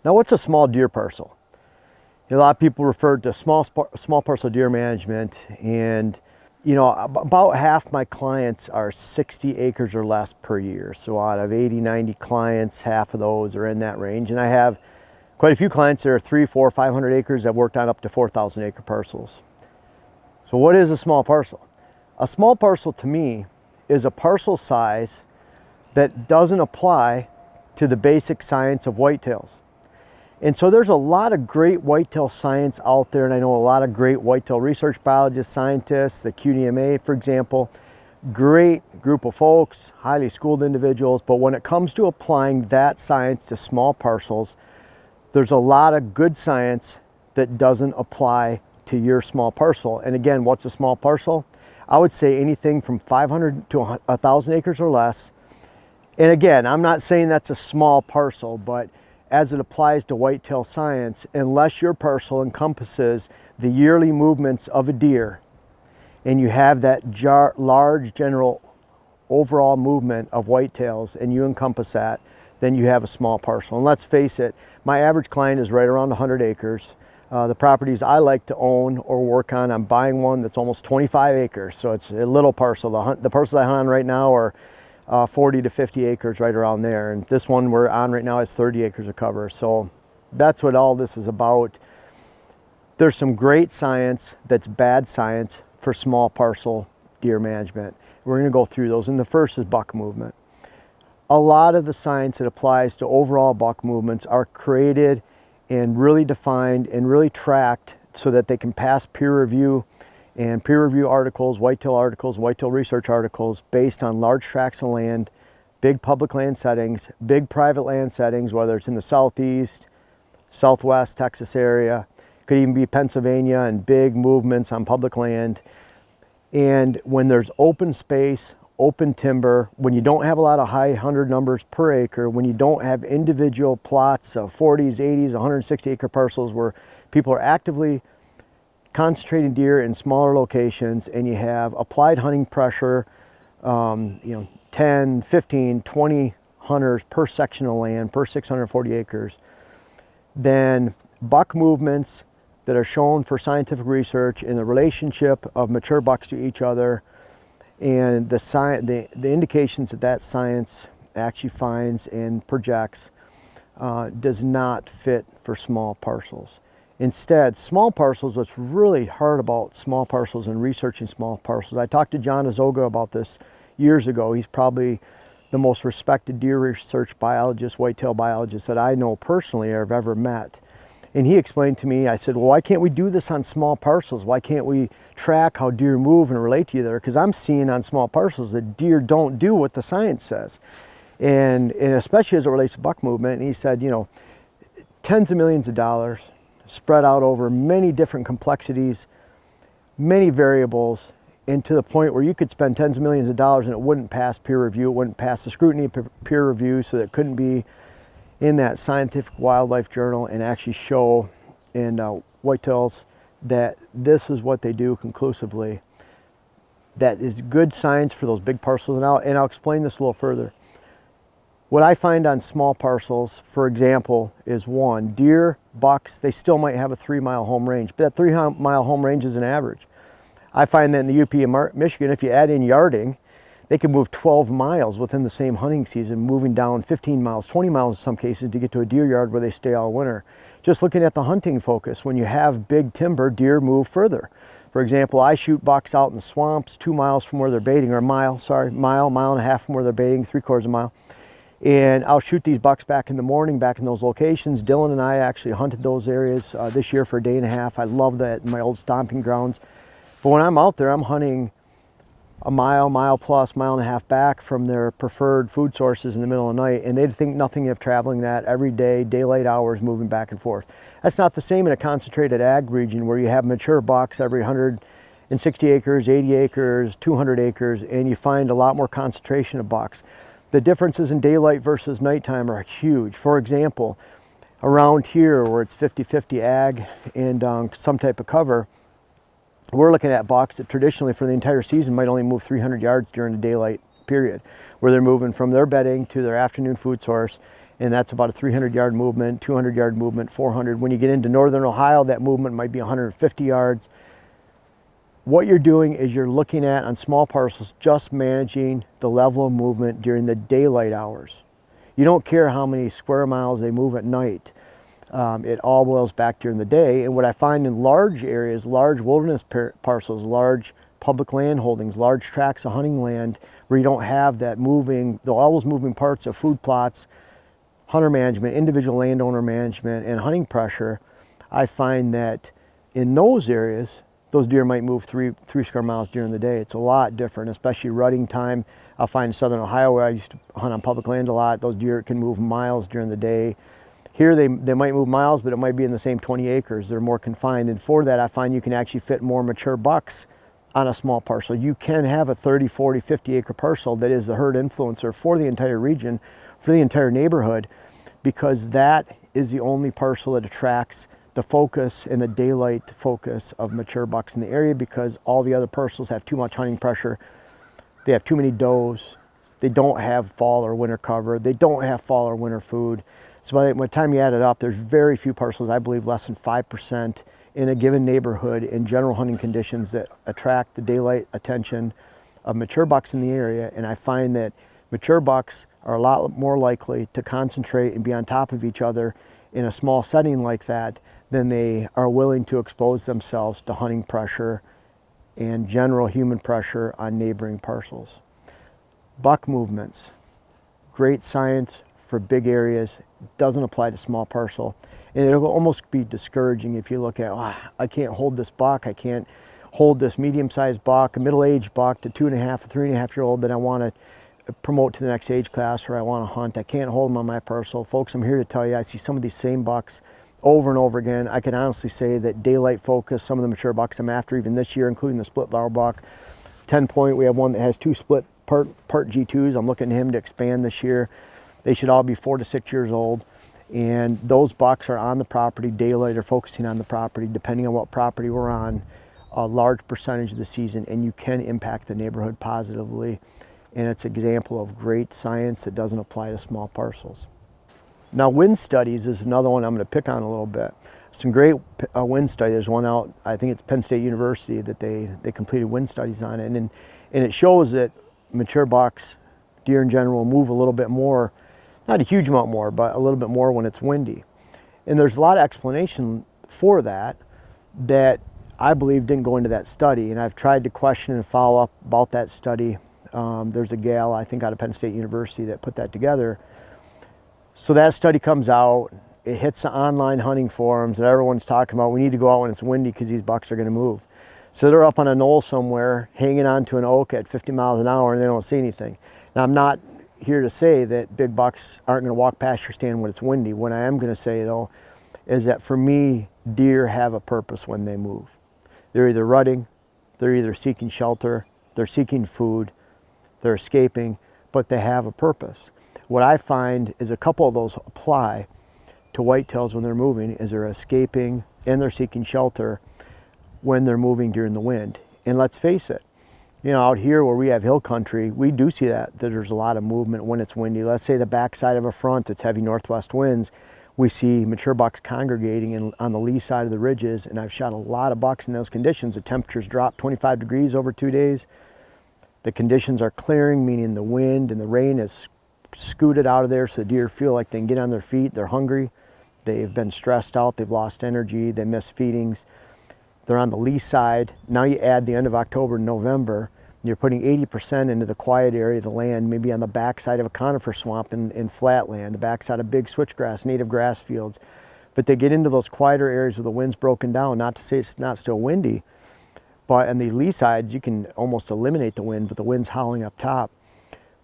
Now, what's a small deer parcel? A lot of people refer to small parcel deer management, and about half my clients are 60 acres or less per year. So out of 80, 90 clients, half of those are in that range. And I have quite a few clients that are 300, 400, 500 acres. I've worked on up to 4,000 acre parcels. So what is a small parcel? A small parcel to me is a parcel size that doesn't apply to the basic science of whitetails. And so there's a lot of great whitetail science out there, and I know a lot of great whitetail research biologists, scientists, the QDMA, for example. Great group of folks, highly schooled individuals, but when it comes to applying that science to small parcels, there's a lot of good science that doesn't apply to your small parcel. And again, what's a small parcel? I would say anything from 500 to 1,000 acres or less. And again, I'm not saying that's a small parcel, but as it applies to whitetail science, unless your parcel encompasses the yearly movements of a deer and you have that large general overall movement of whitetails and you encompass that, then you have a small parcel. And let's face it, my average client is right around 100 acres. The properties I like to own or work on, I'm buying one that's almost 25 acres. So it's a little parcel. The parcels I hunt on right now are 40 to 50 acres, right around there. And this one we're on right now is 30 acres of cover. So that's what all this is about. There's some great science that's bad science for small parcel deer management. We're going to go through those. And the first is buck movement. A lot of the science that applies to overall buck movements are created and really defined and really tracked so that they can pass peer review and peer review articles, whitetail research articles based on large tracts of land, big public land settings, big private land settings, whether it's in the southeast, southwest Texas area, could even be Pennsylvania, and big movements on public land. And when there's open space, open timber, when you don't have a lot of high hundred numbers per acre, when you don't have individual plots of 40s, 80s, 160 acre parcels where people are actively concentrating deer in smaller locations, and you have applied hunting pressure, 10, 15, 20 hunters per section of land, per 640 acres, then buck movements that are shown for scientific research in the relationship of mature bucks to each other, and the indications that science actually finds and projects does not fit for small parcels. Instead, small parcels, what's really hard about small parcels and researching small parcels, I talked to John Azoga about this years ago. He's probably the most respected deer research biologist, whitetail biologist that I know personally or have ever met. And he explained to me, I said, well, why can't we do this on small parcels? Why can't we track how deer move and relate to each other? Because I'm seeing on small parcels that deer don't do what the science says. And especially as it relates to buck movement. And he said, tens of millions of dollars spread out over many different complexities, many variables, and to the point where you could spend tens of millions of dollars and it wouldn't pass peer review, it wouldn't pass the scrutiny of peer review, so that it couldn't be in that scientific wildlife journal and actually show in whitetails that this is what they do conclusively. That is good science for those big parcels. And I'll explain this a little further. What I find on small parcels, for example, is one, deer, bucks, they still might have a 3-mile home range, but that 3-mile home range is an average. I find that in the UP of Michigan, if you add in yarding, they can move 12 miles within the same hunting season, moving down 15 miles, 20 miles in some cases to get to a deer yard where they stay all winter. Just looking at the hunting focus, when you have big timber, deer move further. For example, I shoot bucks out in the swamps 2 miles from where they're baiting, or mile and a half from where they're baiting, 3/4 of a mile. And I'll shoot these bucks back in the morning, back in those locations. Dylan and I actually hunted those areas this year for a day and a half. I love that in my old stomping grounds. But when I'm out there, I'm hunting a mile plus, mile and a half back from their preferred food sources in the middle of the night, and they'd think nothing of traveling that every day, daylight hours, moving back and forth. That's not the same in a concentrated ag region where you have mature bucks every 160 acres, 80 acres, 200 acres, and you find a lot more concentration of bucks. The differences in daylight versus nighttime are huge. For example, around here where it's 50-50 ag and some type of cover, we're looking at bucks that traditionally for the entire season might only move 300 yards during the daylight period, where they're moving from their bedding to their afternoon food source, and that's about a 300-yard movement, 200-yard movement, 400. When you get into northern Ohio, that movement might be 150 yards. What you're doing is you're looking at, on small parcels, just managing the level of movement during the daylight hours. You don't care how many square miles they move at night. It all boils back during the day. And what I find in large areas, large wilderness parcels, large public land holdings, large tracts of hunting land, where you don't have that moving, all those moving parts of food plots, hunter management, individual landowner management, and hunting pressure, I find that in those areas, those deer might move three square miles during the day. It's a lot different, especially rutting time. I'll find in southern Ohio, where I used to hunt on public land a lot, those deer can move miles during the day. Here they might move miles, but it might be in the same 20 acres. They're more confined, and for that I find you can actually fit more mature bucks on a small parcel. You can have a 30, 40, 50 acre parcel that is the herd influencer for the entire region, for the entire neighborhood, because that is the only parcel that attracts the focus and the daylight focus of mature bucks in the area, because all the other parcels have too much hunting pressure. They have too many does. They don't have fall or winter cover. They don't have fall or winter food. So by the time you add it up, there's very few parcels, I believe less than 5% in a given neighborhood in general hunting conditions, that attract the daylight attention of mature bucks in the area. And I find that mature bucks are a lot more likely to concentrate and be on top of each other in a small setting like that than they are willing to expose themselves to hunting pressure and general human pressure on neighboring parcels. Buck movements, great science for big areas, doesn't apply to small parcel. And it'll almost be discouraging if you look at, I can't hold this buck, I can't hold this medium-sized buck, a middle-aged buck to 2.5 or 3.5-year-old that I want to promote to the next age class, or I want to hunt. I can't hold them on my parcel. Folks, I'm here to tell you, I see some of these same bucks over and over again. I can honestly say that daylight focus, some of the mature bucks I'm after even this year, including the split barrel buck, 10 point, we have one that has 2 split part G2s. I'm looking at him to expand this year. They should all be 4 to 6 years old. And those bucks are on the property, daylight, or focusing on the property, depending on what property we're on, a large percentage of the season, and you can impact the neighborhood positively. And it's an example of great science that doesn't apply to small parcels. Now, wind studies is another one I'm going to pick on a little bit. Some great wind studies. There's one out, I think it's Penn State University, that they completed wind studies on it. And it shows that mature bucks, deer in general, move a little bit more, not a huge amount more, but a little bit more when it's windy. And there's a lot of explanation for that I believe didn't go into that study. And I've tried to question and follow up about that study. There's a gal, I think out of Penn State University, that put that together. So that study comes out, it hits the online hunting forums, and everyone's talking about, we need to go out when it's windy because these bucks are going to move. So they're up on a knoll somewhere, hanging onto an oak at 50 miles an hour, and they don't see anything. Now, I'm not here to say that big bucks aren't going to walk past your stand when it's windy. What I am going to say, though, is that for me, deer have a purpose when they move. They're either rutting, they're either seeking shelter, they're seeking food, they're escaping, but they have a purpose. What I find is a couple of those apply to whitetails when they're moving, is they're escaping and they're seeking shelter when they're moving during the wind. And let's face it, you know, out here where we have hill country, we do see that there's a lot of movement when it's windy. Let's say the backside of a front, it's heavy northwest winds, we see mature bucks congregating on the lee side of the ridges, and I've shot a lot of bucks in those conditions. The temperatures drop 25 degrees over 2 days. The conditions are clearing, meaning the wind and the rain is scooted out of there, so the deer feel like they can get on their feet. They're hungry, they've been stressed out, they've lost energy, they miss feedings. They're on the lee side. Now you add the end of October and November, you're putting 80% into the quiet area of the land, maybe on the backside of a conifer swamp in flat land, the backside of big switchgrass, native grass fields. But they get into those quieter areas where the wind's broken down, not to say it's not still windy, but on the lee sides you can almost eliminate the wind, but the wind's howling up top.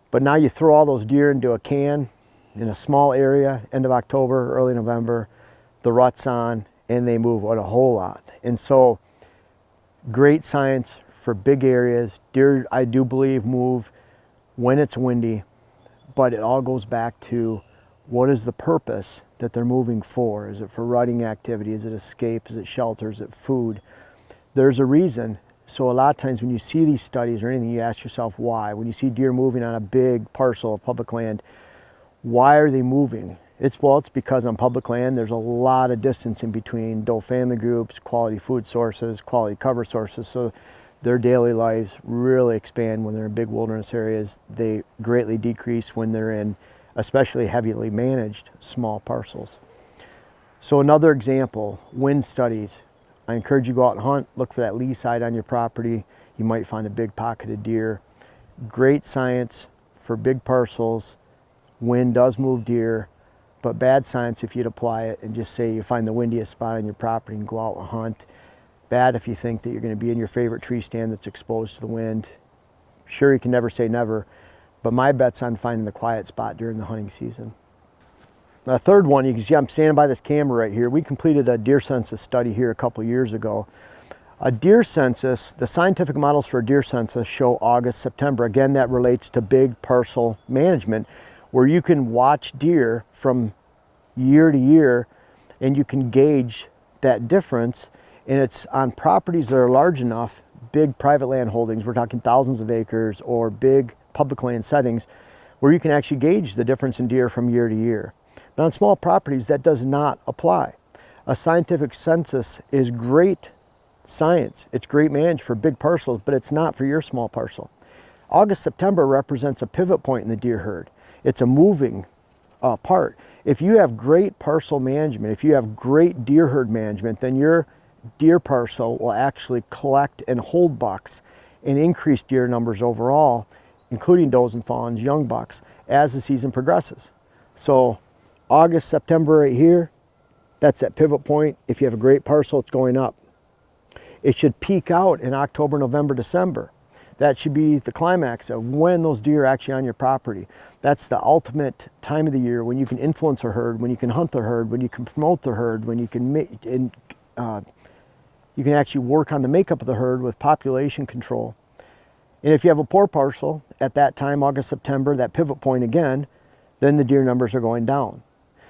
But now you throw all those deer into a can in a small area, end of October, early November, the rut's on, and they move a whole lot. And so, great science for big areas. Deer, I do believe, move when it's windy, but it all goes back to what is the purpose that they're moving for? Is it for rutting activity? Is it escape? Is it shelter? Is it food? There's a reason. So a lot of times when you see these studies or anything, you ask yourself why. When you see deer moving on a big parcel of public land, why are they moving? It's because on public land there's a lot of distance in between doe family groups, quality food sources, quality cover sources, so their daily lives really expand when they're in big wilderness areas. They greatly decrease when they're in especially heavily managed small parcels. So another example, wind studies. I encourage you to go out and hunt, look for that lee side on your property. You might find a big pocketed deer. Great science for big parcels. Wind does move deer, but bad science if you'd apply it and just say you find the windiest spot on your property and go out and hunt. Bad if you think that you're going to be in your favorite tree stand that's exposed to the wind. Sure, you can never say never, but my bet's on finding the quiet spot during the hunting season. The third one, you can see I'm standing by this camera right here. We completed a deer census study here a couple years ago. A deer census, the scientific models for a deer census show August, September. Again, that relates to big parcel management, where you can watch deer from year to year and you can gauge that difference. And it's on properties that are large enough, big private land holdings, we're talking thousands of acres, or big public land settings, where you can actually gauge the difference in deer from year to year. But on small properties, that does not apply. A scientific census is great science. It's great managed for big parcels, but it's not for your small parcel. August, September represents a pivot point in the deer herd. It's a moving part. If you have great parcel management, if you have great deer herd management, then your deer parcel will actually collect and hold bucks and increase deer numbers overall, including does and fawns, young bucks, as the season progresses. So August, September right here, that's that pivot point. If you have a great parcel, it's going up. It should peak out in October, November, December. That should be the climax of when those deer are actually on your property. That's the ultimate time of the year when you can influence a herd, when you can hunt the herd, when you can promote the herd, when you can you can actually work on the makeup of the herd with population control. And if you have a poor parcel at that time, August, September, that pivot point again, then the deer numbers are going down.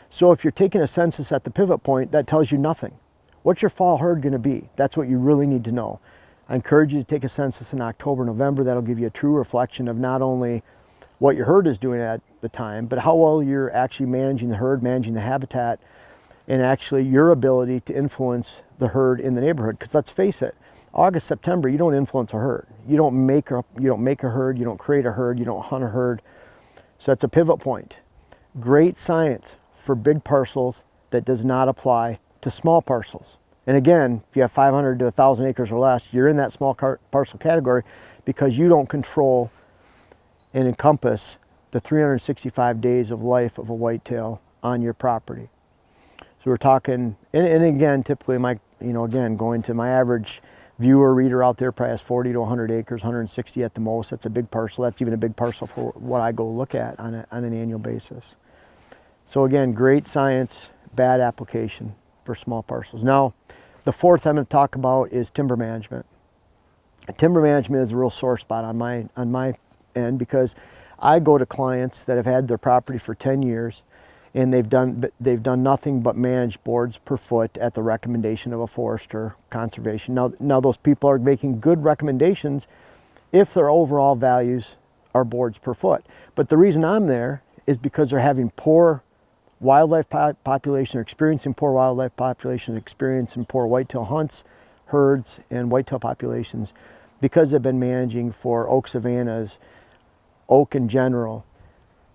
So if you're taking a census at the pivot point, that tells you nothing. What's your fall herd going to be? That's what you really need to know. I encourage you to take a census in October, November. That'll give you a true reflection of not only what your herd is doing at the time, but how well you're actually managing the herd, managing the habitat, and actually your ability to influence the herd in the neighborhood. Because let's face it, August, September, you don't influence a herd. You don't make a herd, you don't create a herd, you don't hunt a herd. So that's a pivot point. Great science for big parcels that does not apply to small parcels. And again, if you have 500 to 1,000 acres or less, you're in that small parcel category because you don't control and encompass the 365 days of life of a whitetail on your property. So we're talking, and again, typically going to my average viewer, reader out there probably has 40 to 100 acres, 160 at the most. That's a big parcel. That's even a big parcel for what I go look at on an annual basis. So again, great science, bad application for small parcels. Now, the fourth I'm going to talk about is timber management. Timber management is a real sore spot on my end because I go to clients that have had their property for 10 years and they've done nothing but manage boards per foot at the recommendation of a forester conservation. Now those people are making good recommendations if their overall values are boards per foot. But the reason I'm there is because they're having poor wildlife population, or experiencing poor wildlife population, experiencing poor whitetail hunts, herds, and whitetail populations because they've been managing for oak savannas, oak in general.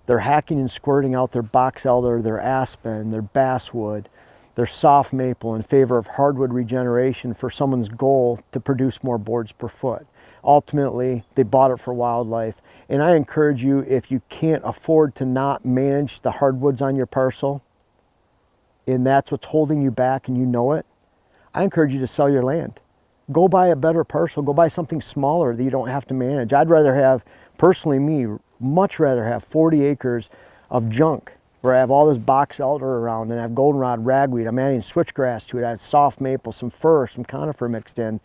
They're hacking and squirting out their box elder, their aspen, their basswood, their soft maple in favor of hardwood regeneration for someone's goal to produce more boards per foot. Ultimately, they bought it for wildlife. And I encourage you, if you can't afford to not manage the hardwoods on your parcel, and that's what's holding you back and you know it, I encourage you to sell your land. Go buy a better parcel. Go buy something smaller that you don't have to manage. I'd rather have, personally much rather have 40 acres of junk where I have all this box elder around and I have goldenrod ragweed. I'm adding switchgrass to it. I have soft maple, some fir, some conifer mixed in.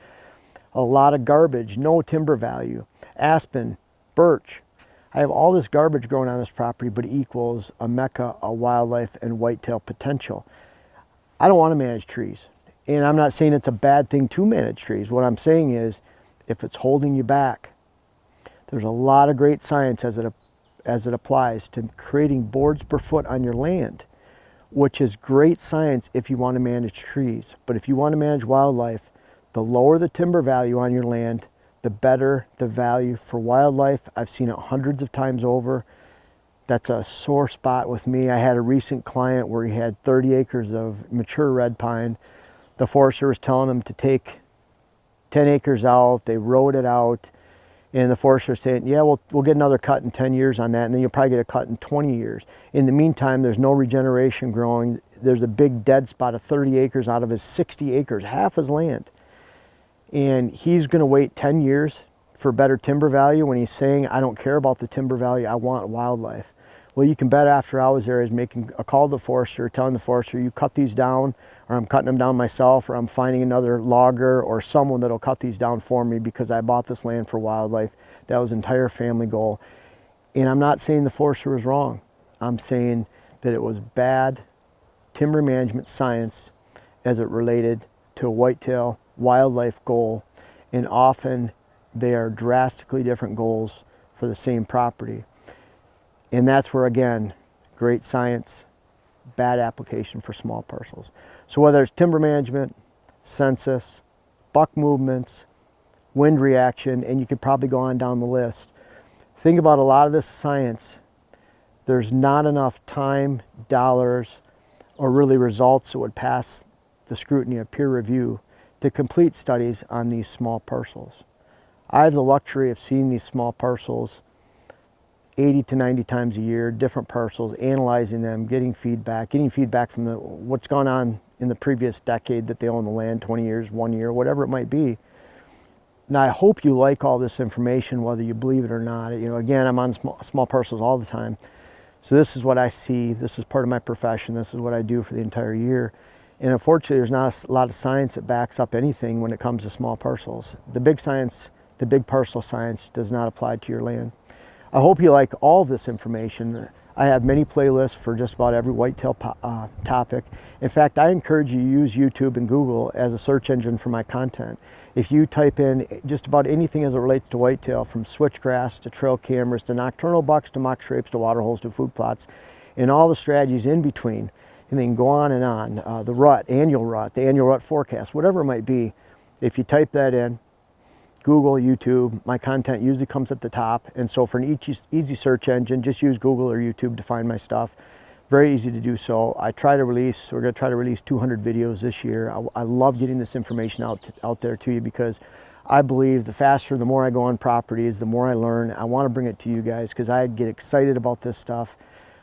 A lot of garbage, no timber value. Aspen, birch. I have all this garbage growing on this property, but it equals a mecca of wildlife and whitetail potential. I don't want to manage trees. And I'm not saying it's a bad thing to manage trees. What I'm saying is, if it's holding you back, there's a lot of great science as it applies to creating boards per foot on your land. which is great science if you want to manage trees. But if you want to manage wildlife, the lower the timber value on your land, the better the value for wildlife. I've seen it hundreds of times over. That's a sore spot with me. I had a recent client where he had 30 acres of mature red pine. The forester was telling him to take 10 acres out. They rode it out. And the forester was saying, yeah, we'll get another cut in 10 years on that, and then you'll probably get a cut in 20 years. In the meantime, there's no regeneration growing. There's a big dead spot of 30 acres out of his 60 acres, half his land. And he's gonna wait 10 years for better timber value when he's saying, I don't care about the timber value, I want wildlife. Well, you can bet after I was there, he's making a call to the forester, telling the forester, you cut these down, or I'm cutting them down myself, or I'm finding another logger or someone that'll cut these down for me because I bought this land for wildlife. That was an entire family goal. And I'm not saying the forester was wrong. I'm saying that it was bad timber management science as it related to a whitetail wildlife goal. And often they are drastically different goals for the same property. And that's where, again, great science, bad application for small parcels. So whether it's timber management, census, buck movements, wind reaction, and you could probably go on down the list. Think about a lot of this science. There's not enough time, dollars, or really results that would pass the scrutiny of peer review to complete studies on these small parcels. I have the luxury of seeing these small parcels 80 to 90 times a year, different parcels, analyzing them, getting feedback from what's gone on in the previous decade that they own the land, 20 years, 1 year, whatever it might be. Now, I hope you like all this information, whether you believe it or not. You know, again, I'm on small parcels all the time. So this is what I see. This is part of my profession. This is what I do for the entire year. And unfortunately, there's not a lot of science that backs up anything when it comes to small parcels. The big science, the big parcel science does not apply to your land. I hope you like all of this information. I have many playlists for just about every whitetail topic. In fact, I encourage you to use YouTube and Google as a search engine for my content. If you type in just about anything as it relates to whitetail, from switchgrass to trail cameras to nocturnal bucks to mock scrapes to water holes to food plots, and all the strategies in between, and then go on and on, the rut, the annual rut forecast, whatever it might be, if you type that in, Google, YouTube, my content usually comes at the top. And so for an easy search engine, just use Google or YouTube to find my stuff. Very easy to do so. we're gonna try to release 200 videos this year. I love getting this information out there to you, because I believe the faster, the more I go on properties, the more I learn. I wanna bring it to you guys because I get excited about this stuff.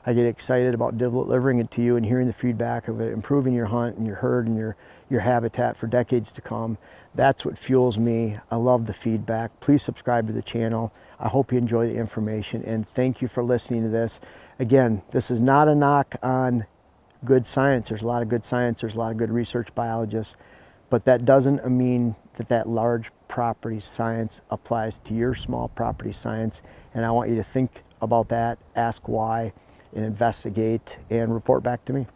I get excited about delivering it to you and hearing the feedback of it, improving your hunt and your herd and your habitat for decades to come. That's what fuels me. I love the feedback. Please subscribe to the channel. I hope you enjoy the information, and thank you for listening to this. Again, this is not a knock on good science. There's a lot of good science. There's a lot of good research biologists, but that doesn't mean that large property science applies to your small property science. And I want you to think about that, ask why, and investigate and report back to me.